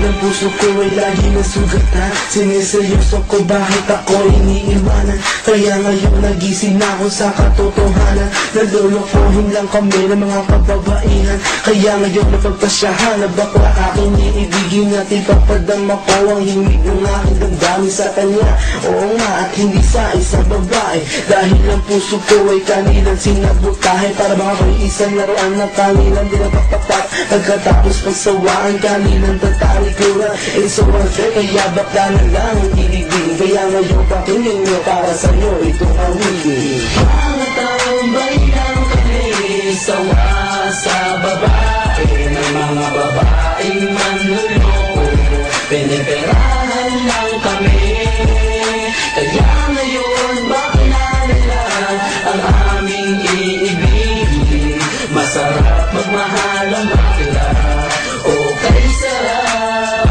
ang puso ko ay lagi nasugatan. Siniseryoso ko bakit ako iniiwanan. Kaya ngayon nagising na ako sa katotohanan. Nalolokohin lang kami ng mga kababaihan. Kaya ngayon napagpasyahan na bakla aking iibigin natin. Papadama ko ang himig ng aking damdamin sa kanya. Oo nga at hindi sa isang babae. Dahil ang puso ko ay kanilang sinabotahe. Para bang ako'y isang laruan na kanilang dinapagpapat. Pagkatapos pagsawaan kanilang tatalikuran. So unfair kaya bakla na lang ang ibigin. Kaya ngayon pakinggan nyo para sa'yo itong awigin. Mga taong bayang kami sawa sa babae. May mga babaeng manluloko. Piniperahan lang kami. Kaya ngayon bakla na lang ang aming iibigin. Masarap magmahal ang bakla. Okay sarap.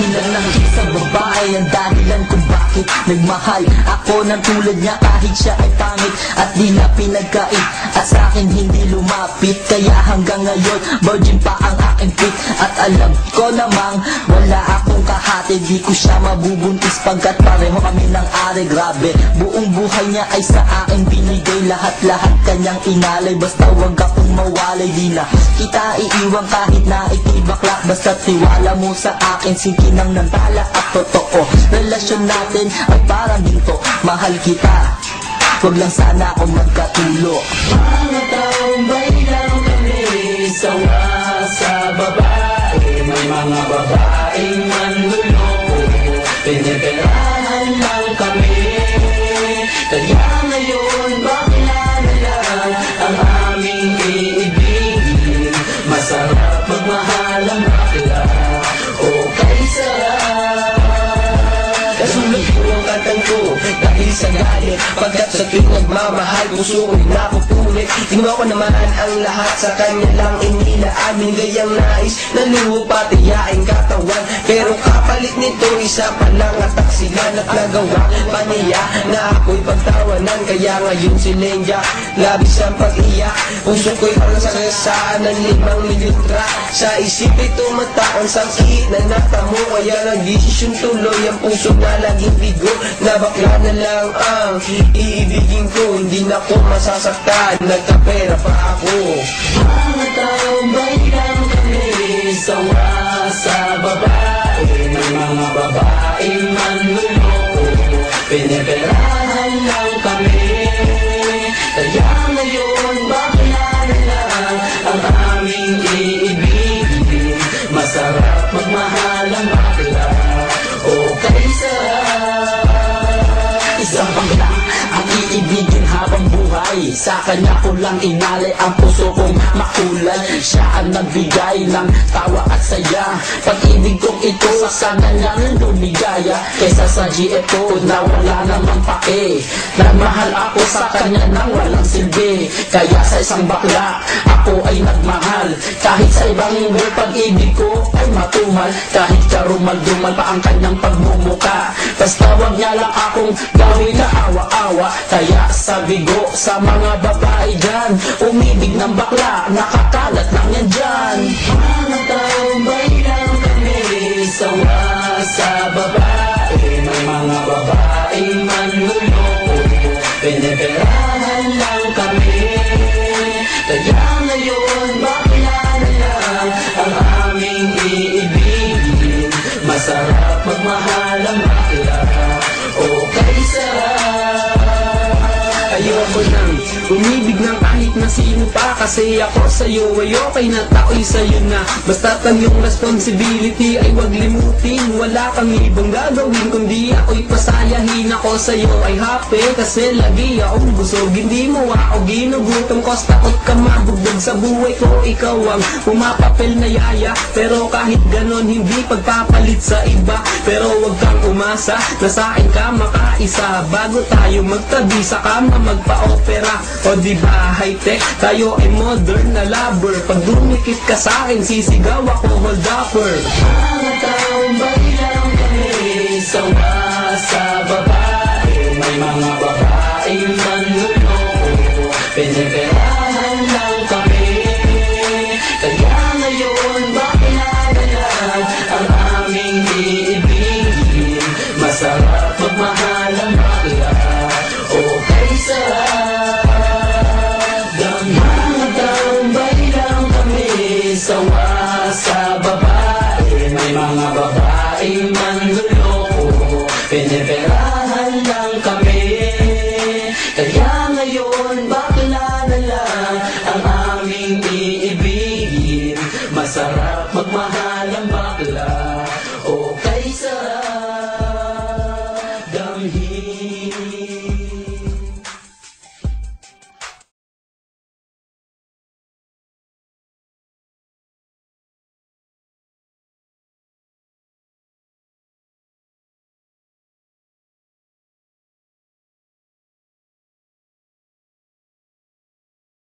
Hinang ng isang babae ang dahilan kung bakit nagmahal ako ng tulad niya kahit siya ay pangit at di na pinagkait at sa akin hindi lumapit. Kaya hanggang ngayon virgin pa ang aking pit at alam ko namang wala akong kahati. Di ko siya mabubuntis pagkat pareho kami ng are. Grabe, buong buhay niya ay sa akin binigay. Lahat-lahat kanyang inalay. Basta wag akong mawalay. Di na kita iiwan kahit na ikibakla. Basta tiwala mo sa akin. Singkin ang nantala at totoo. Relasyon natin ay parang ginto. Mahal kita, wag lang sana akong magkatulo. Mga taong bayang kami sawa sa babae. May mga babaeng manluloko. Piniperahan lang kami. Kaya ngayon bakla na lang ang aming iibigin. Masarap magmahal ang bakla. Okay sarap. Nasulat ko ang kantang ko dahil sa galit. Pagkat sa tuwing nagmamahal puso ko'y napupulit. Ginawa ko naman ang lahat sa kanya lang inilaan. Gayang nais na lupa tiyaing katawan. Pero kapalit nito isa pa lang at taksilan. At nagawa pa niya na ako'y pagtawanan. Kaya ngayon si Lenja labis ang pag-iyak. Puso ko'y parang sagasaan ng 5 milyon track. Sa isip ito mataon sakit na natamo. Kaya nagdesisyon tuloy ang puso na laging bigo. Na bakla na lang ang iibigin ko. Hindi na ko masasaktan, nagkapera pa ako. Mga taong bayang kami sawa sa babae. May mga babaeng manluloko. Piniperahan lang kami. Kaya ngayon bakla na lang ang aming iibigin. Masarap magmahal ang bakla. Okay sarap. Isang bakla ang iibigin habang buhay. Sa kanya ko lang inalay ang puso kong makulay. Siya ang nagbigay ng tawa at saya. Pag-ibig kong ito sa kanya lang lumigaya. Kesa sa GF ko na wala namang pake. Nagmahal ako sa kanya nang walang silbi. Kaya sa isang bakla ako ay nagmahal. Kahit sa ibang girl pag-ibig ko ay matumal. Kahit karumal-dumal pa ang kanyang pagmumuka. Basta wag niya lang akong gawin na awa-awa. Kaya sabi ko sa mga babae dyan, umibig ng bakla, nakakalat lang yan dyan. Mga taong bayang kami sawa sa babae. May mga babaeng manluloko. Piniperahan lang kami. Kaya ngayon bakla na lang ang aming iibigin. Masarap magmahal ang bakla. Okay sarap. Ayoko nang umibig ng kahit na sino pa. Kasi ako sa'yo ay okay na tao'y sa'yo na. Basta't ang iyong responsibility ay wag limutin. Wala kang ibang gagawin kundi ako'y pasayahin. Ako sa'yo ay happy kasi lagi akong busog. Hindi mo ako ginugutom cause takot ka mabugbog sa buhay ko. Ikaw ang pumapapel na yaya. Pero kahit ganon hindi pagpapalit sa iba. Pero wag kang umasa na sa'kin ka makaisa. Bago tayo magtabi sa kama magpa-opera. O diba high-tech, tayo ay modern na lover. Pag dumikit ka sa'kin, sisigaw ako hold upper. Mga taong bayang kami sawa sa babae. May mga babaeng manluloko. Piniperahan lang kami. Kaya ngayon bakla na lang ang sarap. Tambay lang kami, sawa sa babae. May mga babaeng manluloko, piniperahan lang kami. Kaya ngayon bakla na lang ang aming iibigin. Masarap magmahal ang bakla.